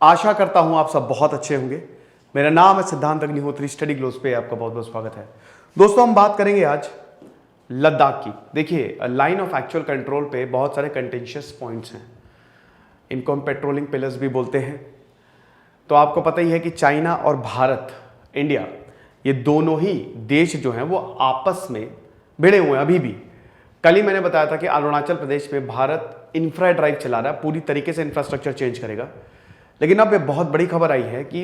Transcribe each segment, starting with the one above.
आशा करता हूं आप सब बहुत अच्छे होंगे। मेरा नाम है सिद्धांत अग्निहोत्री, स्टडी ग्लोस पे आपका बहुत बहुत स्वागत है। दोस्तों, हम बात करेंगे आज लद्दाख की। देखिए, लाइन ऑफ एक्चुअल कंट्रोल पे बहुत सारे कंटेंशियस पॉइंट्स हैं, इनको हम पेट्रोलिंग पिलर्स भी बोलते हैं। तो आपको पता ही है कि चाइना और भारत, इंडिया, ये दोनों ही देश जो हैं वो आपस में भिड़े हुए हैं अभी भी। कल ही मैंने बताया था कि अरुणाचल प्रदेश में भारत इंफ्रा ड्राइव चला रहा है, पूरी तरीके से इंफ्रास्ट्रक्चर चेंज करेगा। लेकिन अब एक बहुत बड़ी खबर आई है कि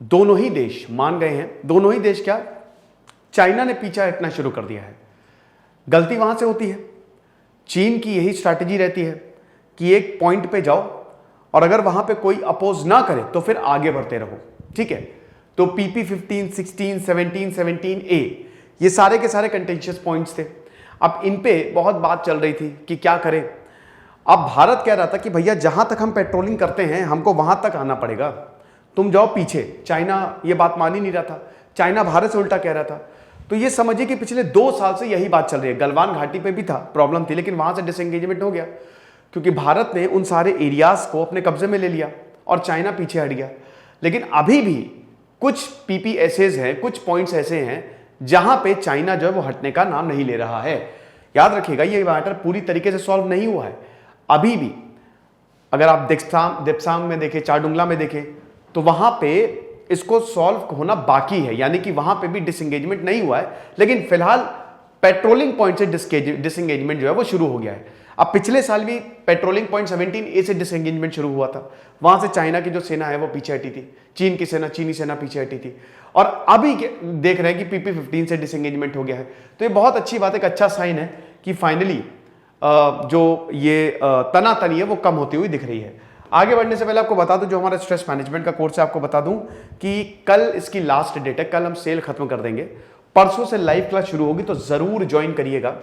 दोनों ही देश मान गए हैं। दोनों ही देश क्या, चाइना ने पीछा हटना शुरू कर दिया है। गलती वहां से होती है। चीन की यही स्ट्रैटेजी रहती है कि एक पॉइंट पे जाओ और अगर वहां पे कोई अपोज ना करे तो फिर आगे बढ़ते रहो। ठीक है, तो PP 15, 16, 17, 17A ये सारे के सारे कंटेंशियस पॉइंट्स थे। अब इन पे बहुत बात चल रही थी कि क्या करें। अब भारत कह रहा था कि भैया जहां तक हम पेट्रोलिंग करते हैं हमको वहां तक आना पड़ेगा, तुम जाओ पीछे। चाइना ये बात मान ही नहीं रहा था, चाइना भारत से उल्टा कह रहा था। तो ये समझिए कि पिछले 2 साल से यही बात चल रही है। गलवान घाटी पे भी था, प्रॉब्लम थी, लेकिन वहां से डिसएंगेजमेंट हो गया क्योंकि भारत ने उन सारे एरियाज को अपने कब्जे में ले लिया और चाइना पीछे हट गया। लेकिन अभी भी कुछ PP ऐसेज हैं, कुछ पॉइंट्स ऐसे हैं जहां पे चाइना जो है वो हटने का नाम नहीं ले रहा है। याद रखिएगा, ये मैटर पूरी तरीके से सॉल्व नहीं हुआ है अभी भी। अगर आप देप्सांग में देखें, चारडुंगला में देखें, तो वहां पे इसको सॉल्व होना बाकी है, यानी कि वहां पे भी डिसएंगेजमेंट नहीं हुआ है। लेकिन फिलहाल पेट्रोलिंग पॉइंट से डिसएंगेजमेंट जो है वो शुरू हो गया है। अब पिछले साल भी पेट्रोलिंग पॉइंट 17A से डिसएंगेजमेंट शुरू हुआ था। वहां से चाइना की जो सेना है वो पीछे हटी थी, चीन की सेना, चीनी सेना पीछे हटी थी। और अभी देख रहे हैं कि PP 15 से डिसएंगेजमेंट हो गया है। तो ये बहुत अच्छी बात, एक अच्छा साइन है कि फाइनली जो ये तनातनी है वो कम होती हुई दिख रही है। आगे बढ़ने से पहले आपको बता दूं, जो हमारा स्ट्रेस मैनेजमेंट का कोर्स है, आपको बता दूं कि कल इसकी लास्ट डेट है। कल हम सेल खत्म कर देंगे, परसों से लाइव क्लास शुरू होगी, तो जरूर ज्वाइन करिएगा।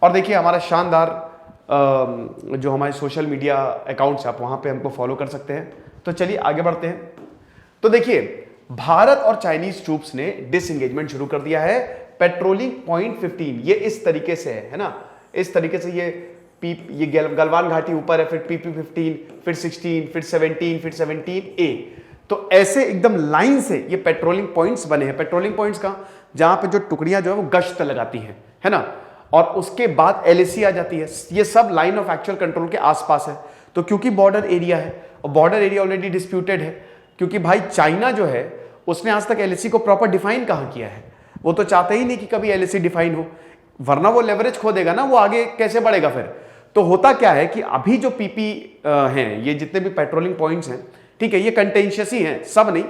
और देखिए, हमारा शानदार जो हमारे सोशल मीडिया अकाउंट्स, आप वहां पे हमको फॉलो कर सकते हैं। तो चलिए आगे बढ़ते हैं। तो देखिए, भारत और चाइनीज ट्रूप्स ने डिसएंगेजमेंट शुरू कर दिया है पेट्रोलिंग पॉइंट 15। ये इस तरीके से है ना, इस तरीके से ये गलवान घाटी ऊपर है, फिर PP 15, फिर 16, फिर 17, फिर 17A। तो ऐसे एकदम लाइन से ये पेट्रोलिंग पॉइंट्स बने हैं। पेट्रोलिंग पॉइंट्स का जहां पे जो टुकड़ियां जो है वो गश्त लगाती हैं, है ना, और उसके बाद LAC आ जाती है। ये सब लाइन ऑफ एक्चुअल कंट्रोल के आसपास है। तो क्योंकि बॉर्डर एरिया है, और बॉर्डर एरिया ऑलरेडी डिस्प्यूटेड है, क्योंकि भाई चाइना जो है उसने आज तक LAC को प्रॉपर डिफाइन कहां किया है। वो तो चाहते ही नहीं कि कभी LAC डिफाइन हो, वरना वो लेवरेज खो देगा ना, वो आगे कैसे बढ़ेगा फिर। तो होता क्या है कि अभी जो PP हैं, ये जितने भी पेट्रोलिंग पॉइंट्स हैं, ठीक है, ये कंटेंशियस ही हैं, सब नहीं,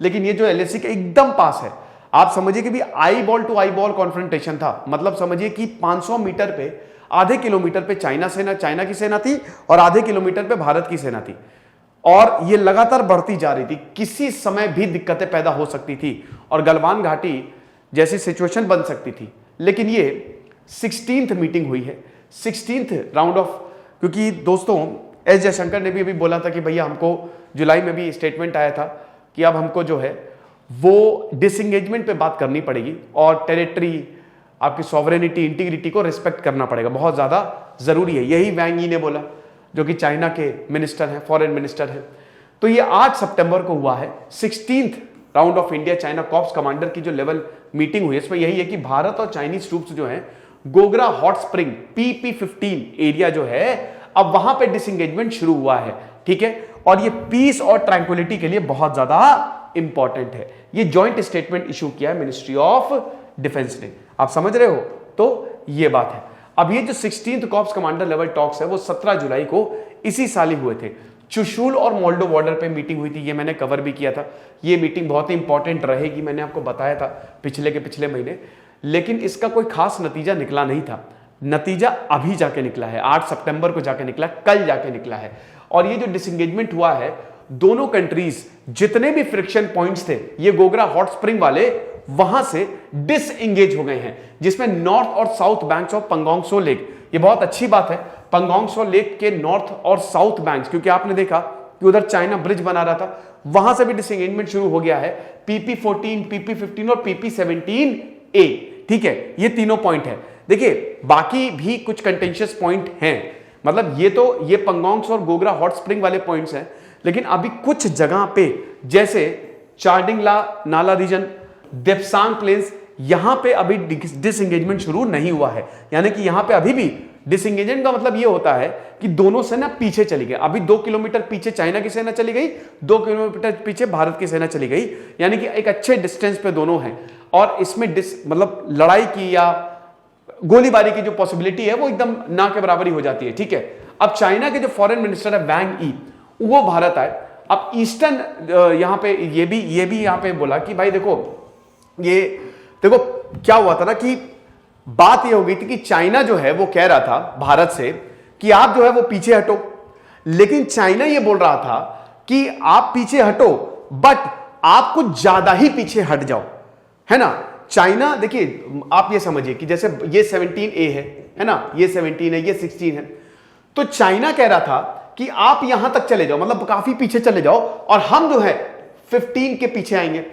लेकिन ये जो LAC के एकदम पास है, आप समझिए कि भी eyeball to eyeball confrontation था। मतलब समझिए कि 500 मीटर पे, आधे किलोमीटर पे चाइना की सेना थी और आधे किलोमीटर पे भारत की सेना थी, और ये लगातार बढ़ती जा रही थी। किसी समय भी दिक्कतें पैदा हो सकती थी और गलवान घाटी जैसी सिचुएशन बन सकती थी। लेकिन ये 16th मीटिंग हुई है, 16th राउंड ऑफ, क्योंकि दोस्तों S जयशंकर ने भी अभी बोला था कि भैया हमको जुलाई में भी स्टेटमेंट आया था कि अब हमको जो है वो डिसएंगेजमेंट पे बात करनी पड़ेगी और टेरिटरी, आपकी सॉवरेनिटी, इंटीग्रिटी को रिस्पेक्ट करना पड़ेगा, बहुत ज्यादा जरूरी है। यही वैंग यी ने बोला, जो कि चाइना के मिनिस्टर हैं, फॉरेन मिनिस्टर हैं। तो ये 8 सितंबर को हुआ है 16th round of India China corps commander की जो लेवल मीटिंग हुई है। इसमें यही है कि भारत और चाइनीज ट्रूप्स जो हैं Gogra hot spring PP 15 area जो है, अब वहां पे डिसएंगेजमेंट शुरू हुआ है। ठीक है, और ये पीस और ट्रैंक्विलिटी के लिए बहुत ज्यादा इंपॉर्टेंट है। ये जॉइंट स्टेटमेंट इशू किया है मिनिस्ट्री ऑफ डिफेंस ने, आप समझ रहे हो। तो ये बात है। अब ये जो 16th corps commander level talks है वो 17 जुलाई को इसी साल ही हुए थे। चुशूल और मोल्डो बॉर्डर पे मीटिंग हुई थी, ये मैंने कवर भी किया था। ये मीटिंग बहुत ही इंपॉर्टेंट रहेगी, मैंने आपको बताया था पिछले महीने। लेकिन इसका कोई खास नतीजा निकला नहीं था। नतीजा अभी जाके निकला है, 8 सितंबर को जाके निकला, कल जाके निकला है। और ये जो डिसएंगेजमेंट हुआ है, दोनों कंट्रीज जितने भी फ्रिक्शन पॉइंट्स थे, ये गोगरा हॉट स्प्रिंग वाले, वहां से डिसएंगेज हो गए हैं, जिसमें नॉर्थ और south banks of Pangong so lake. ये बहुत अच्छी बात है, पंगोंग सो लेक के नॉर्थ और साउथ बैंक्स, क्योंकि आपने देखा कि उधर चाइना ब्रिज बना रहा था, वहां से भी डिसएंगेजमेंट शुरू हो गया है। PP 14, PP 15 और PP 17A। ठीक है, ये तीनों पॉइंट है। देखिए, बाकी भी कुछ कंटेंशियस पॉइंट हैं, मतलब ये पंगोंग और गोगरा हॉट स्प्रिंग वाले पॉइंट्स हैं लेकिन अभी कुछ जगह पे जैसे चार्डिंगला नाला रीजन, देप्सांग प्लेन्स, यहां पे अभी डिसएंगेजमेंट शुरू नहीं हुआ है। यानी कि यहां पे अभी भी डिसएंगेजमेंट का मतलब ये होता है कि दोनों सेना पीछे चली गई। अभी 2 किलोमीटर पीछे चाइना की सेना चली गई, 2 किलोमीटर पीछे भारत की सेना चली गई, यानी कि एक अच्छे डिस्टेंस पे दोनों हैं। और इसमें मतलब लड़ाई की या गोलीबारी की जो पॉसिबिलिटी है वो एकदम ना के बराबर ही हो जाती है। ठीक है, अब चाइना के जो फॉरेन मिनिस्टर है वैंग ई, वो भारत आए। अब ईस्टर्न यहां पे ये भी यहां पे बोला कि भाई देखो क्या हुआ था ना कि बात ये हो गई थी कि चाइना जो है वो कह रहा था भारत से कि आप जो है वो पीछे हटो, लेकिन चाइना ये बोल रहा था कि आप पीछे हटो बट आप कुछ ज्यादा ही पीछे हट जाओ, है ना। चाइना देखिए आप ये समझिए कि जैसे ये 17A है ना, ये 17 है, ये 16 है, तो चाइना कह रहा था कि आप यहां तक चले जाओ, मतलब काफी पीछे चले जाओ और हम जो है 15 के पीछे आएंगे।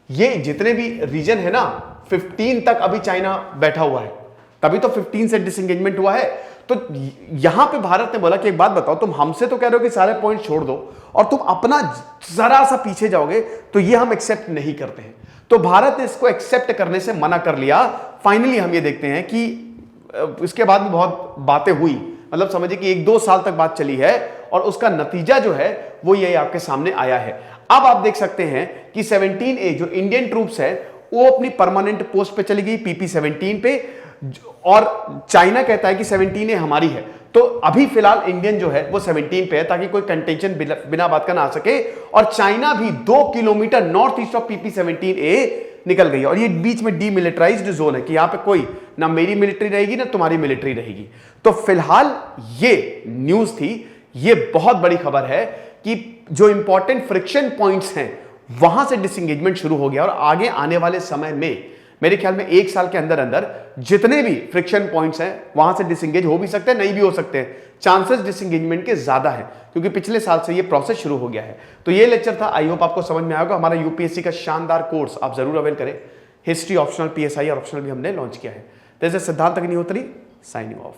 ये जितने भी रीजन है ना 15 तक अभी चाइना बैठा हुआ है, तभी तो 15 से डिसएंगेजमेंट हुआ है। तो यहां पे भारत ने बोला कि एक बात बताओ, तुम हमसे तो कह रहे हो कि सारे पॉइंट छोड़ दो और तुम अपना जरा सा पीछे जाओगे, तो ये हम एक्सेप्ट नहीं करते हैं। तो भारत ने इसको एक्सेप्ट करने से मना कर लिया। फाइनली हम ये देखते हैं कि इसके बाद भी बहुत बातें हुई, मतलब समझिए कि 1-2 साल तक बात चली है और उसका नतीजा जो है वो ये आपके सामने आया है। अब आप देख सकते हैं कि 17A जो इंडियन ट्रूप्स है वो अपनी परमानेंट पोस्ट पे चली गई PP-17 पे, और चाइना कहता है कि 17A हमारी है। तो अभी फिलहाल इंडियन जो है वो 17 पे है ताकि कोई कंटेंशन बिना बात का ना आ सके। और चाइना भी 2 kilometre north east of PP-17A निकल गई और ये बीच में डीमिलिटराइज्ड जोन है कि यहां पे कोई ना मेरी मिलिट्री रहेगी ना तुम्हारी मिलिट्री रहेगी। तो फिलहाल ये न्यूज थी, ये बहुत बड़ी खबर है कि जो इंपॉर्टेंट फ्रिक्शन पॉइंट्स हैं वहां से डिसएंगेजमेंट शुरू हो गया और आगे आने वाले समय में मेरे ख्याल में 1 साल के अंदर अंदर जितने भी फ्रिक्शन पॉइंट्स हैं वहां से डिसएंगेज हो भी सकते हैं, नहीं भी हो सकते हैं। चांसेस डिसएंगेजमेंट के ज्यादा है क्योंकि पिछले साल से ये प्रोसेस शुरू हो गया है। तो ये लेक्चर था, आई होप आपको समझ में आएगा। हमारा यूपीएससी का शानदार कोर्स आप जरूर अवेल करें। हिस्ट्री ऑप्शनल, PSI और ऑप्शनल भी हमने लॉन्च किया है। जैसे सिद्धांत अग्निहोत्री साइनिंग ऑफ।